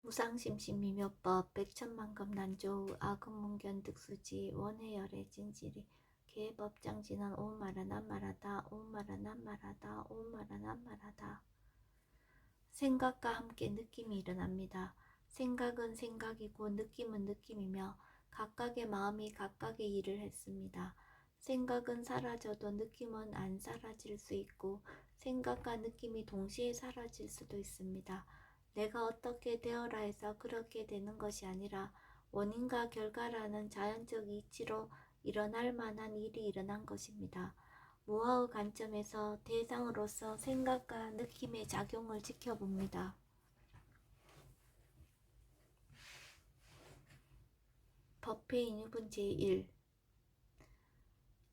무상심신미묘법 백천만급난조우 아금문견 득수지 원해열의 진실이 개법장진한 오마라 남마라다 오마라 남마라다 오마라 남마라다. 생각과 함께 느낌이 일어납니다. 생각은 생각이고 느낌은 느낌이며 각각의 마음이 각각의 일을 했습니다. 생각은 사라져도 느낌은 안 사라질 수 있고 생각과 느낌이 동시에 사라질 수도 있습니다. 내가 어떻게 되어라 해서 그렇게 되는 것이 아니라 원인과 결과라는 자연적 이치로 일어날 만한 일이 일어난 것입니다. 무아의 관점에서 대상으로서 생각과 느낌의 작용을 지켜봅니다. 법회인 유분 제1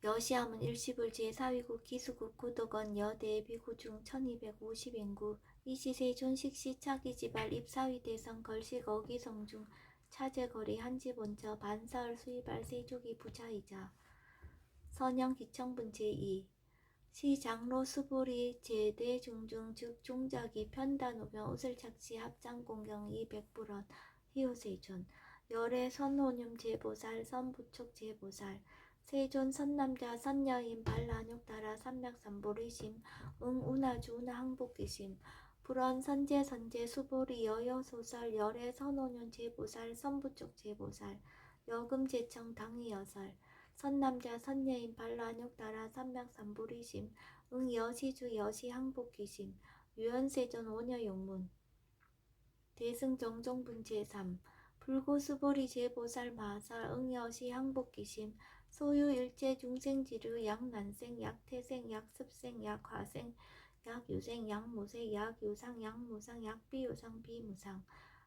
여시함은 일시불지의 사위국 기수국 구독원 여대비구 중 1250인구 이시세존 식시 차기지발 입사위 대성 걸식 어기성 중 차제거리 한지본처 반사을 수입할 세족이 부자이자 선영 기청분 제2 시장로 수보리 제대중중 즉 종자기 편단오변 우슬착시 합장공경 200불원 희우세존 열애 선호념 제보살 선부촉 제보살 세존 선남자 선여인 발란욕따라 삼맥삼보리심 응운하주 운하항복기심 불원 선제 수보리 여여소설 열애 선호년 제보살 선부촉 제보살 여금제청 당이여설 선남자 선여인 발란욕따라 삼맥삼보리심 응여시주 여시항복기심 유연세전 오녀용문 대승정종분 제3 불고수보리 제보살 마살 응여시 항복기심 소유일체 중생지류 약난생 약태생 약습생 약화생 약유생 약무생 약유상 약무상 약비유상 비무상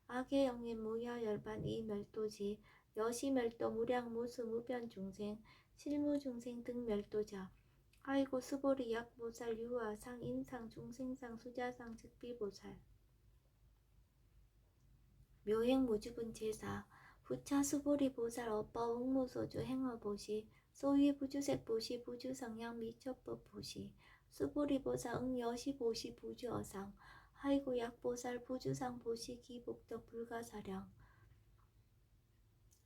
악의 영인 무여열반 이멸도지 여시멸도 무량무수 무변중생 실무중생 등 멸도자 아이고 수보리 약보살 유아상 인상 중생상 수자상 즉비보살 묘행무주분 제사 부차 수보리 보살 업법 응무소주 행어보시 소위 부주색 보시 부주성향 미처법 보시 수보리 보살 응여시 보시 부주어상 하이고 약보살 부주상 보시 기복덕 불가사량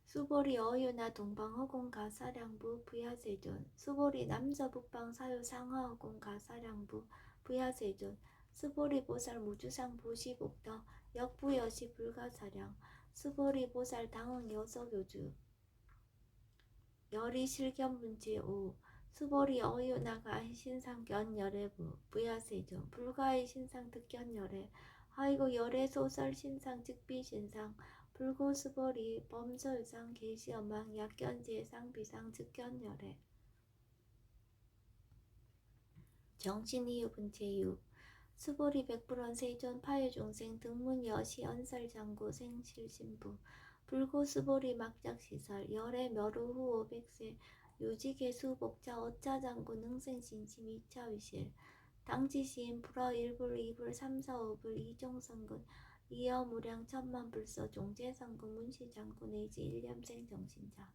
수보리 어유나 동방허공 가사량부 부야세존 수보리 남서북방 사유 상하허공 가사량부 부야세존 수보리 보살 무주상 보시복덕 역부여시 불가사량 수보리 보살 당응 여서교주 열이 실견분 제5 수보리 어유나가 안신상 견열애부 부야세존 불가의 신상 득견열애 하이고 열애 소설 신상 즉비신상 불고수보리 범서유상 계시엄망 약견제상 비상 즉견열애 정신이유분 제6 수보리 백불원 세존 파유중생 등문여시 언설장구 생실신부 불고수보리 막작시설 열애 멸우후 500세 유지개수 복자 어짜장구 능생신심 이차위실 당지시인 불어 1불 2불 3, 4, 5불 이종성군 이어무량 천만불서 종제성군 문시장구 내지 일념생 정신자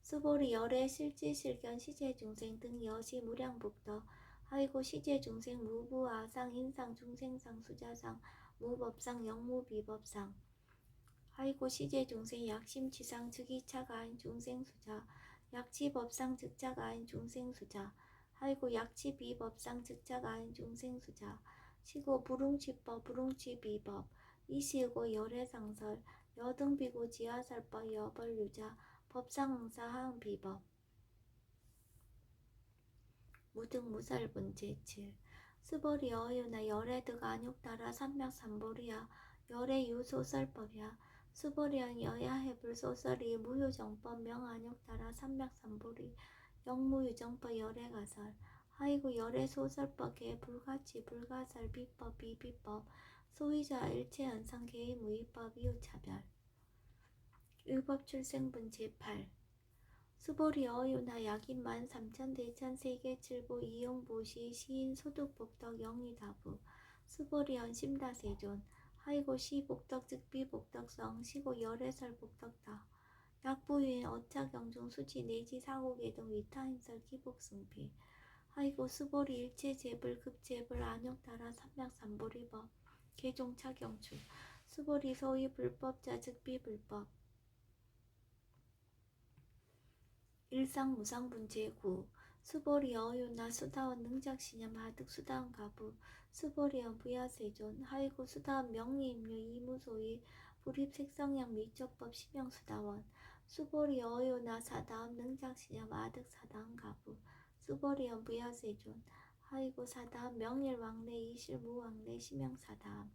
수보리 열애 실지실견 시제중생 등 여시 무량복덕 하이고 시제중생 무부아상 인상 중생상 수자상 무법상 영무비법상 하이고 시제중생 약심치상 즉이차가 아인 중생수자 약치법상 즉자가 아인 중생수자 하이고 약치비법상 즉자가 아인 중생수자 시고 불웅치법 불웅치비법 이시고 열애상설 여등비고 지하살법 여벌유자 법상응사 하응비법 무등무살분 제7 수보리 어유나 열애득 안욕따라 삼맥삼보리야 열애유소설법이야 수보리양 여야해불 소설이 무효정법 명안욕따라 삼맥삼보리 영무유정법 열애가설 하이고 열애소설법계 불가치 불가설 비법 비비법 소위자 일체현상 개의무위법 이유차별 율법출생분 제8 수보리 어유나 약인 13,000 세계칠보 이용보시 시인 소득복덕 영의다부 수보리 연심다세존 하이고 시복덕 즉비복덕성 시고 열애설복덕다 약부유인 어차경중 수지 내지 사고계동 위타인설 기복승피 하이고 수보리 일체재불 급재불 안욕따라 삼맥삼보리법 개종차경추 수보리 소위 불법자 즉 비불법. 일상무상분제 9. 수보리 어유나 수다원 능작시념 하득 수다원 가부 수보리언 부야세존 하이고 수다원 명리임류 이무소위 불입색성양 미적법 심형수다원 수보리 어유나 사다원 능작시념 하득 사다원 가부 수보리언 부야세존 하이고 사다원 명일왕래 이실무왕래 심형사다원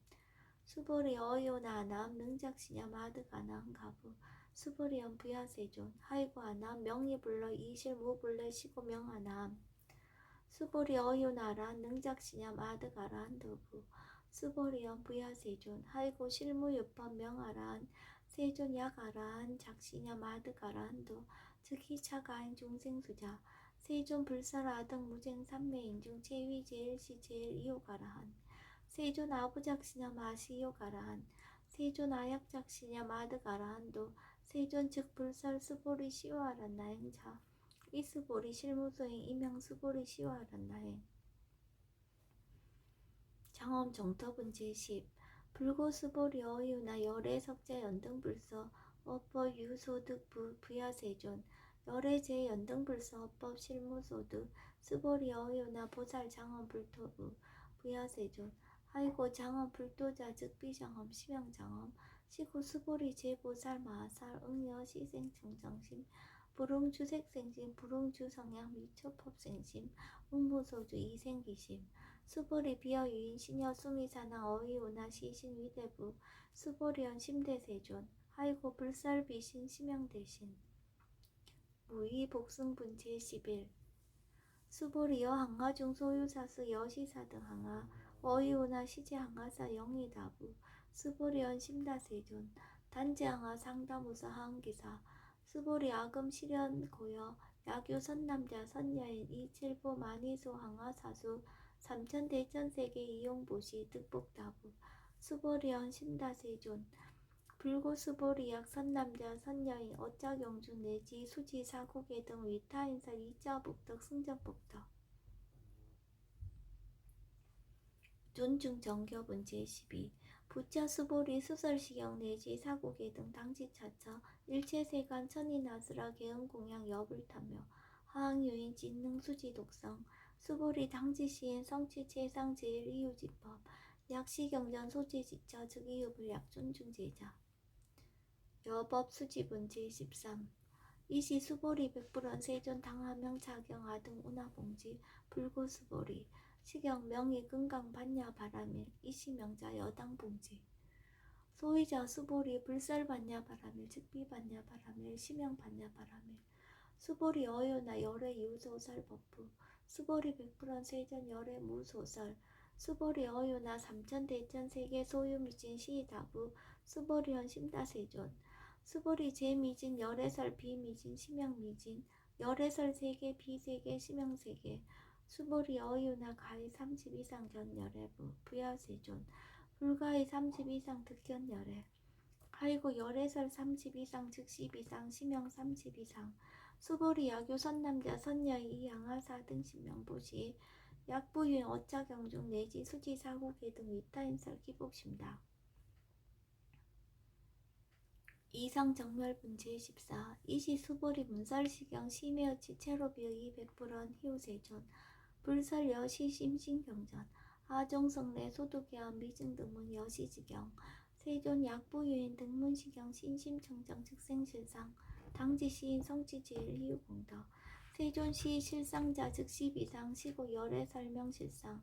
수보리 어유나 아나암 능작시념 하득 아나암 가부 수보리언 부야세존 하이고 아나암 명리불러 이실무불러 시고명하나암 수보리 어유나라 능작시념 아득 아라한 도부 수보리언 부야세존 하이고 실무유법 명아라한 세존 약아라한 작시념 아득 아라한도 즉 희차가인 중생수자 세존 불사라득 무쟁 삼매인중 제위제일시 제일 이호가라한 세존 아부작시념 아시요가라한 세존 아약작시념 아득 아라한도 세존 즉 불설 수보리 시와란 나행자 이수보리 실무소행 임양 수보리 시와란 나행 장엄 정터분제 10 불고 수보리 어유나 열애 석자 연등불서 어법 유소득 부야세존 열애 제 연등불서 어법 실무소득 수보리 어유나 보살 장엄 불토부 부야세존 하이고 장엄 불도자 즉 비장엄 심양장엄 시고 수보리 제보살 마살 응여 시생청정심 불응주색생심 불응주성양 미초법생심 응무소주 이생기심 수보리 비어유인 시녀 수미사나 어이오나 시신 위대부 수보리언 심대세존 하이고 불살비신 심양대신 무의 복승분제 11 수보리 여항하중 소유사수 여시사 등 항하 어이오나 시제 항하사 영이다부 수보리언 심다세존 단제항하 상다무사 하은기사 수보리 아금 실현 고여 야교 선남자 선여인 이칠보 만이소 항하사수 삼천대천세계 이용보시 득복다부 수보리언 심다세존 불고 수보리약 선남자 선여인 어짜경중 내지 수지 사국의 등 위타인사 이자복덕 승전복덕 존중 정교분제 12 부차 수보리 수설시경 내지 사국의 등 당지차처 일체세간 천인아스라 개응공양 여불타며 하항유인 진능 수지독성 수보리 당지시인 성취체상 제일이유지법 약시경전 소지지처 즉이유불약 존중제자 여법 수지분제 13 이시 수보리 백불원 세존 당하명 차경 아등 운하봉지 불고 수보리 시경 명의 금강 반야 바라밀 이시명자 여당 봉지 소위자 수보리 불살 반야 바라밀 즉비 반야 바라밀 시명 반야 바라밀 수보리 어요나 열애 유소설 법부 수보리 백불원 세전 열애 무소설 수보리 어요나 삼천대천 세계 소유미진 시다부 수보리원 심다세존 수보리 제미진 열애설 비미진 심양미진 열애설 세계 비세계 심양세계 수보리 어유나 가히 30 이상 견열애부 부야세존 불가히 30 이상 득견열애 하이고 열애설 30 이상 즉 10 이상 심형 30 이상 수보리 야교 선남자 선여의 이양하사 등 신명보시 약부유인 어짜경중 내지 수지사국의 등 위타인설 기복심다 이상정멸분제 14 이시 수보리 문설시경 심해어치 체로비어 200불원 희우세존 불설 여시 심신경전 하정성내 소득여한 미증등문 여시지경 세존 약부유인 등문시경 신심청정 즉생실상 당지시인 성취제일 희우공덕 세존시 실상자 즉 12상 시고 열애 설명실상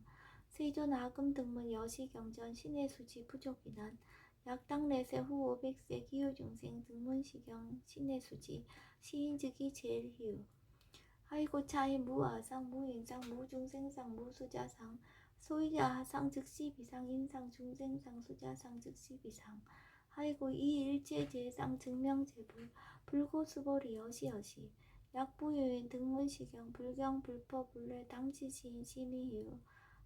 세존 아금 등문 여시경전 신의수지 부족이난 약당내세 후 500세 기후중생 등문시경 신의수지 시인즉이 제일 희우 하이고 차이 무아상 무인상 무중생상 무수자상 소위자하상 즉 12상 인상 중생상 수자상 즉 12상 하이고 이일체제상 증명제불 불고수보리 여시여시 약부유인 등문시경 불경 불법불례 당치시인 심의희우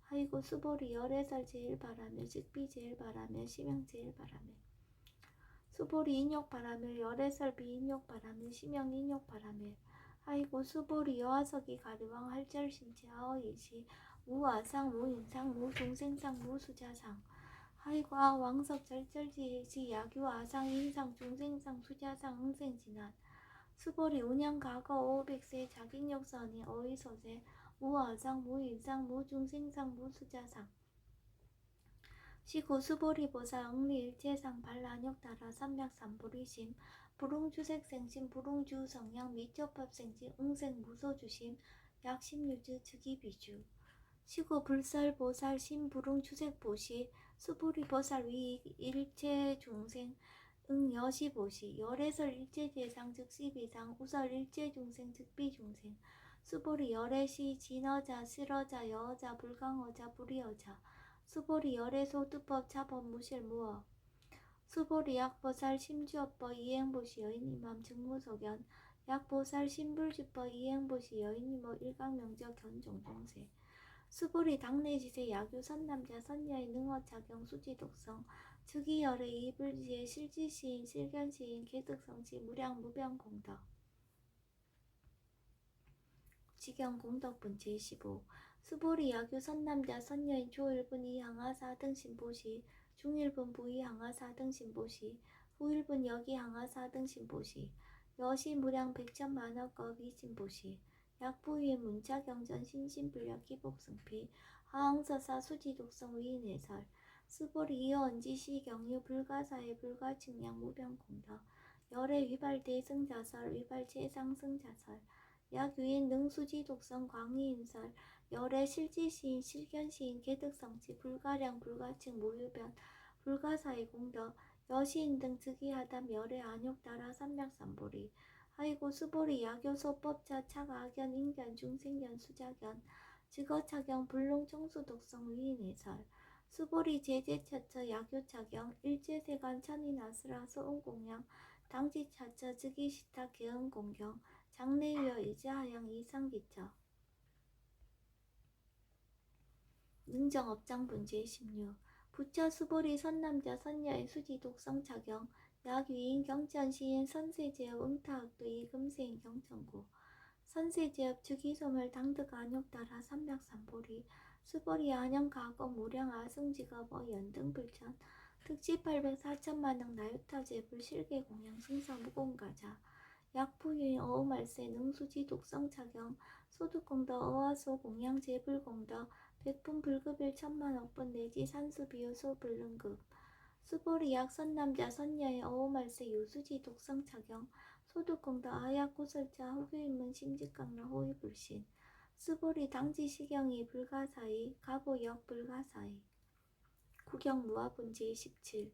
하이고 수보리 열애설 제일바라밀 즉비 제일바라밀 심형 제일바라밀 수보리 인욕바라밀 열애설 비인욕바라밀 심형 인욕바라밀 하이고 수보리 여하석이 가리왕 할절신체 하어이시 무아상 무인상 무중생상 무수자상 하이고 아 왕석 절절지지 야규 아상 인상 중생상 수자상 응생진한 수보리 운양 과거 500세 자객역선이 어휘소세 무아상 무일상 무중생상 무수자상 시고 수보리 보살 응리일체상 발란역다라 삼맥삼보리심 불웅주색생심 불웅주성양 미처법생지 응생 무소주심 약심유주 즉이비주 시고 불설보살 신불웅주색보시 수보리보살 위익 일체중생 응여시보시 열애설 일체재상 즉시비상 우설 일체중생 즉비중생 수보리 열애시 진어자 실어자 여어자 불강어자 불이어자 수보리 열애소 두법 자법 무실무어 수보리 약보살 심주업보 이행보시 여인이맘 증무소견 약보살 신불주법 이행보시 여인이모 일강명적 견종동세 수보리 당내지세 야규 선남자 선녀의 능어작용 수지독성 즉이열의 이불지의 실지시인 실견시인 개득성시 무량 무병공덕 지경공덕분 제15 수보리 야규 선남자 선녀인 조일분 이항하사 등신보시 중일분 부이항하사 등신보시 후일분 여기항하사 등신보시 여시 무량 백천만억거 비신보시 약부위의 문자경전 신신불력 기복승피 하항서사 수지독성 위인해설 수보리 이어언지시 경유 불가사의 불가측량 무병공덕 열의 위발대승자설 위발체상승자설 약유인 능수지독성 광희인설 열의 실지시인 실견시인 개득성치 불가량 불가측 무유변 불가사의 공덕 여시인 등 즉위하담 열의 안욕따라 삼맥삼보리 하이고 수보리 야교소법자 차가견 인견 중생견 수자견 즉어차경 불능청수독성 위인해설 수보리 제제차처 야교차경 일제세간 천인아스라 소음공양 당지차처 즉위시타 개은공경 장래위어 이제하양 이상기처 능정업장분 제16 부처 수보리 선남자 선녀의 수지 독성차경 약위인 경천시인 선세제업 응타학도 이금세인 경천고 선세제업 즉위소멸 당득 안욕따라 삼맥삼보리 수보리 안영가거 무량 아승지가버 연등불천 특지 804천만능 나유타제불 실계공양 승사무공가자 약부유인 어우말세 능수지 독성차경 소득공덕 어화소 공양 제불공덕 백분 불급일 천만억분 내지 산수비유 소불능급 수보리 약선남자 선녀의 어우말세 유수지 독성차경 소득공덕 아약구설자 후교인문 심직강라 호위불신 수보리 당지시경이 불가사의 가보역 불가사의 구경무화분 제17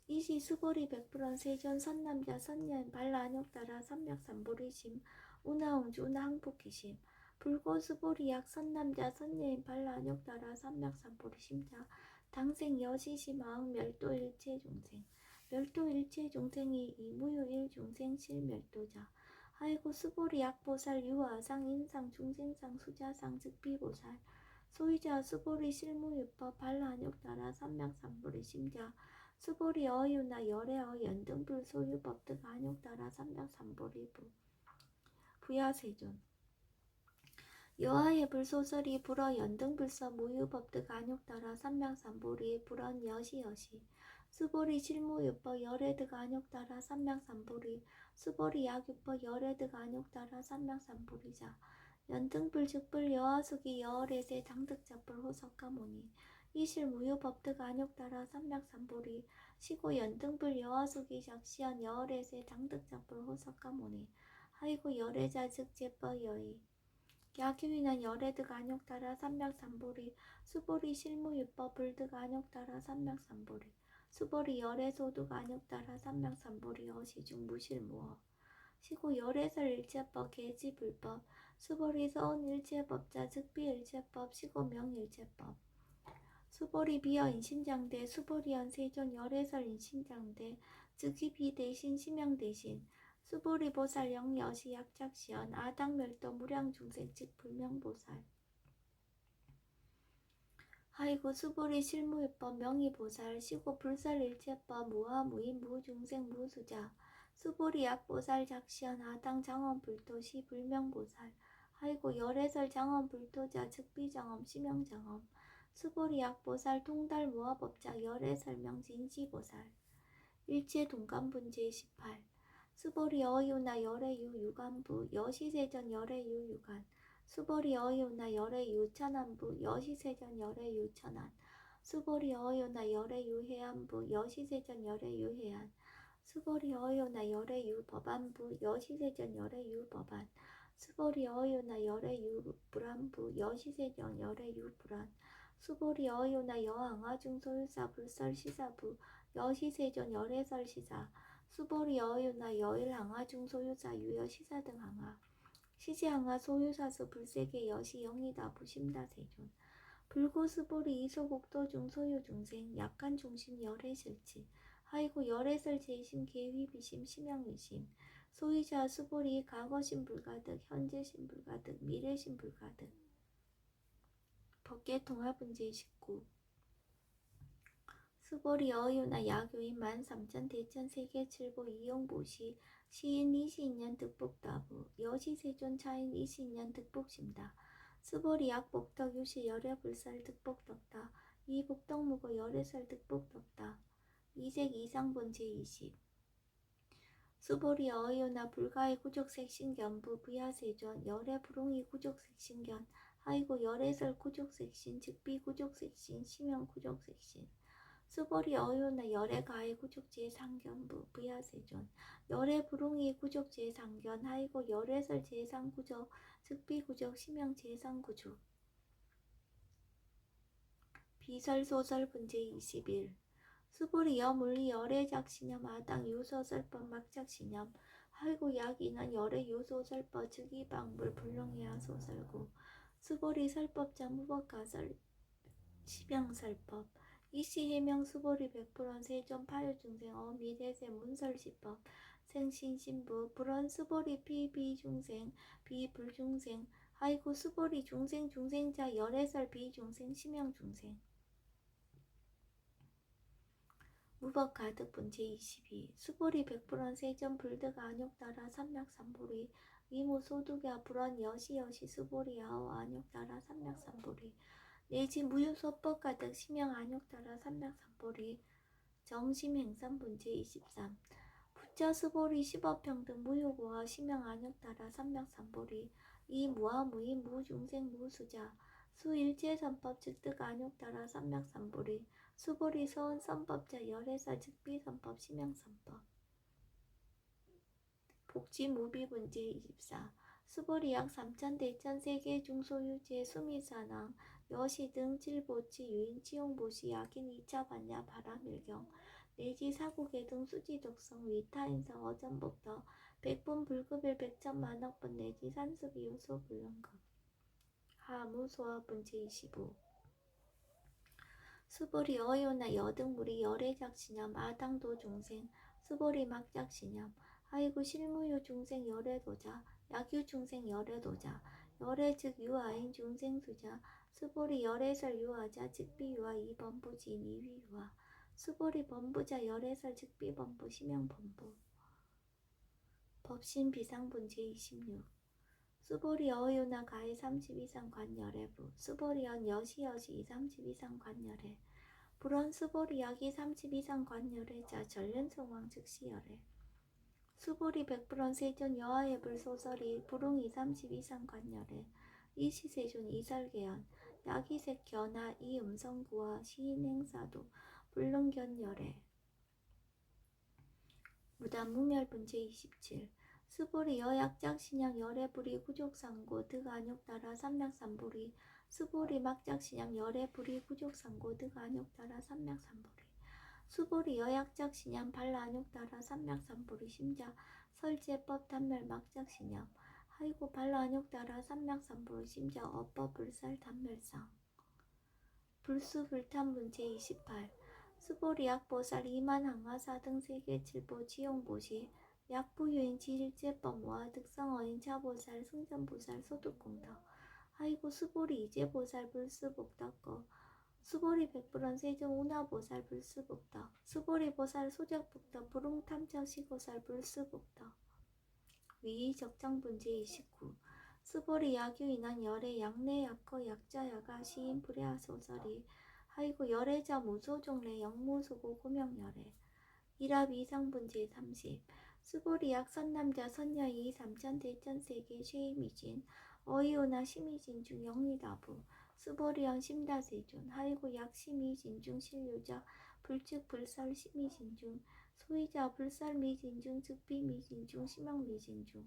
이시 수보리 백불원 세존 선남자 선녀인 발라안욕따라 삼맥삼보리심 운하웅주 운하항복기심 불고 수보리 약 선남자 선녀인 발라안욕따라 삼맥삼보리심자 당생 여시시 마응 멸도일체중생 멸도일체중생이 이무유일중생 실멸도자 하이고 수보리 약보살 유아상 인상 중생상 수자상 즉비보살 소위자 수보리 실무유법 발라안욕따라 삼맥삼보리심자 수보리 어유나 열애어 연등불 소유법득 안욕따라 삼맥삼보리부 부야세존 여하의 불소설이 불어 연등불서 무유법득 안욕따라 삼맥삼보리 불언 여시여시 수보리 실무유법 열애득 안욕따라 삼맥삼보리 수보리 약유법 열애득 안욕따라 삼맥삼보리자 연등불 즉불 여하숙이 여월에세 당득자불 호석가모니 이실무유법득 안욕따라 삼맥삼보리 시고 연등불 여하숙이 작시한 여월에세 당득자불 호석가모니 하이고 열애자 즉 제법여의 야기위난 열애득 안욕따라 삼맥삼보리 수보리 실무유법 불득 안욕따라 삼맥삼보리 수보리 열애소득 안욕따라 삼맥삼보리 어시중 무실무어 시고 열애설 일체법 개지불법 수보리 서운 일체법자 즉비일체법 시고 명일체법 수보리 비어 인신장대 수보리연 세존 열애설 인신장대 즉위비 대신 심영 대신 수보리 보살 영여시 약작시연 아당멸도 무량중생 즉 불명보살 하이고 수보리 실무유법 명의보살 시고 불설일체법 무하무인 무중생 무수자 수보리 약보살 작시연 아당 장엄불토시 불명보살 하이고 열애설 장엄불토자 즉비장엄 심영장엄 수보리약보살 통달모아법자 열애설명 진시보살 일체동감분제 18 수보리어유나 열애유 유간부 여시세전 열애유 유간 수보리어유나 열애유 천안부 여시세전 열애유 천안 수보리어유나 열애유 해안부 여시세전 열애유 해안 수보리어유나 열애유 법안부 여시세전 열애유 법안 수보리어유나 열애유 불안부 여시세전 열애유 불안 수보리어유나 여항아중소유사 불설시사부 여시세존 열애설시사 수보리어유나 여일항아중소유사 유여시사 등 항아 시지항아 소유사수 불세계 여시 영이다 부심다세존 불고수보리 이소곡도중 소유중생 약간중심 열애실치 하이고 열애설 제심 계휘비심 심양위심 소유자 수보리 과거심 불가득 현재심 불가득 미래심 불가득 법계통합분제 19 수보리 어유나 야교인 13,000 대천 세계칠보 이용보시 시인 이시인년 득복다부 여시세존 차인 이시인년 득복심다 수보리 약복덕 유시 열애불살 득복덕다 이복덕무고 열애설 득복덕다 이색 이상본제 20 수보리 어유나 불가의 구족색신견부 부야세존 열애불웅이 구족색신견 하이고 열애설 구족색신 즉비 구족색신 심형 구족색신 수보리 어유나 열애 가해 구족제 상견부 부야세존 열애 불웅이 구족 제상견 하이고 열애설 제상 구적 즉비 구적 심형 제상 구족 비설 소설 분제 21 수보리 여물리 열애 작신염 아당 유소설법 막작신염 하이고 약이는 열애 유소설법 즉이방불 불능이야 소설구 수보리 설법자 무법가설 심형설법 이시 해명 수보리 100% 세존 파유중생 어미대세 문설시법 생신신부 불원 수보리 피비중생 비불중생 하이고 수보리 중생 중생자 열애설 비중생 심형중생 무법가득 분제 22 수보리 100% 세존 불득 안욕따라 삼략삼보리 이무소득야 불원 여시여시 수보리 아오 안욕따라 삼략삼보리 내지 무효소법 가득 심형 안욕따라 삼략삼보리 정심행산분제 23 부자 수보리 10업평등 무효고하 심형 안욕따라 삼략삼보리 이무하 무인 무중생 무수자 수일체선법 즉득 안욕따라 삼략삼보리 수보리 서은 선법자 열애사 즉비선법 심형선법 복지무비분제 24 수보리 약 3,000 대천 세계 중소유재 수미산왕 여시 등 칠보치 유인 치용보시 약인 2차 반야 바라밀경 내지 사국의 등 수지독성 위타인성 어전복더 백분 불급일 백천만억분 내지 산수비요소 불능급 하무소화분제 25 수보리 어요나 여등무리 열애작신염 아당도 중생 수보리 막작신염 하이구 실무유 중생 열애도자 약유 중생 열애도자 열애 즉 유아인 중생수자 수보리 열애설 유아자 즉비유아 이범부지 니위유아 수보리 범부자 열애설 즉비범부 심형범부 법신 비상분제 26 수보리 어유나 가해 30 이상 관열애부 수보리언 여시여시 30 이상 관열애 불원 수보리 약이 30 이상 관열애자 전륜성왕 즉시열애 수보리 100% 세존 여하의 불소설이 불웅이 30 이상 관열애 이시세존 이설계연 약이색 견하 이음성구와 시인행사도 불능견열애 무단무멸분제 27 수보리 여약작신양 열애불이 구족상고 득안욕따라 삼략삼보리 수보리 막작신양 열애불이 구족상고 득안욕따라 삼략삼보리 수보리 여약작신양 발라안욕따라 삼략삼보리 심자 설제법 단멸 막작신양 하이고 발라안욕따라 삼략삼보리 심자 어법 불살 단멸상 불수불탄분제 28 수보리 약보살 이만항하사 등 세계칠보 지용보시 약부유인 지일제법 모아 득성어인 차보살 승전보살 소득공덕 하이고 수보리 이제보살 불수복덕거 수보리 100% 세종 운하보살 불수복덕 수보리 보살 소적복덕 불웅탐척시고살 불수복덕 위적정분제 29 수보리 야규인한 열애 약내 약거 약자 야가 시인 불야 소설이 하이고 열애자 무소종래 영무소고 고명열애 일합 이상분 제30 수보리약 선남자 선녀이 삼천대천세계 쉐이미진 어이오나 심의진 중 영리다부 수보리언 심다세존 하이고 약 심의진 중 신류자 불측 불설 심의진 중 소이자 불설 미진 중 즉비 미진 중 심형 미진 중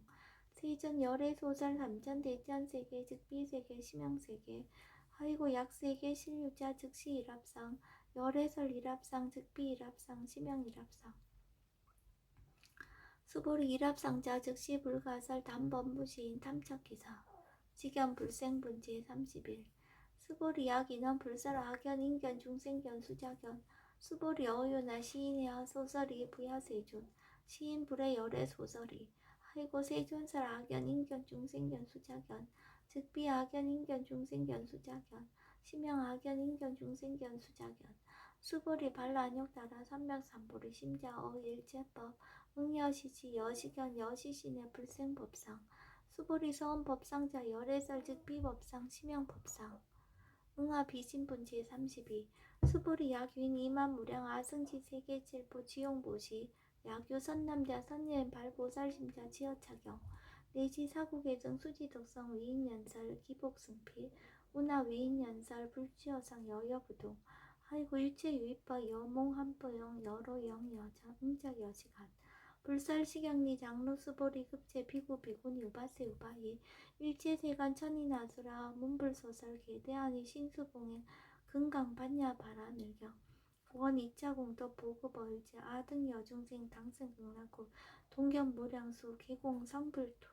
세전 열애 소설 삼천대천세계 즉비세계 심형세계 하이고 약세계 신류자 즉시 일합상 열애설 일합상 즉비 일합상 심형 일합상 수보리 일합상자 즉시 불가설 담범부시인 탐척기사 직연 불생분 제31 수보리 약인원 불설 악연 인견 중생견 수자견 수보리 어유나 시인의 소설이 부야세존 시인 불의 열애 소설이 하이고 세존설 악연 인견 중생견 수자견 즉비 악연 인견 중생견 수자견 심형 악연 인견 중생견 수자견 수보리 발란욕 따라 삼명삼보리 심자 어일제법 응여시지 여시견 여시신의 불생법상 수보리 서원법상자 열애설 즉비법상 심형법상 응하 비신분 제32 수보리 약유인 이만무량 아승지 세계칠보 지용보시 약유 선남자 선녀인 발보살심자 지어차경 내지 사국의정 수지덕성 위인연설 기복승필 운하 위인연설 불치어상 여여부동 하이고 유체유입법 여몽한보영 여로영 여자 응자여시간 불설시경리 장로수보리 급제 비구비군 유바세 유바이 일체세간 천인아수라 문불소설 계대하니 신수봉행 금강반야 바라밀경 원 2차 공도 보급어일제 아등 여중생 당승극락구 동견무량수 계공 성불투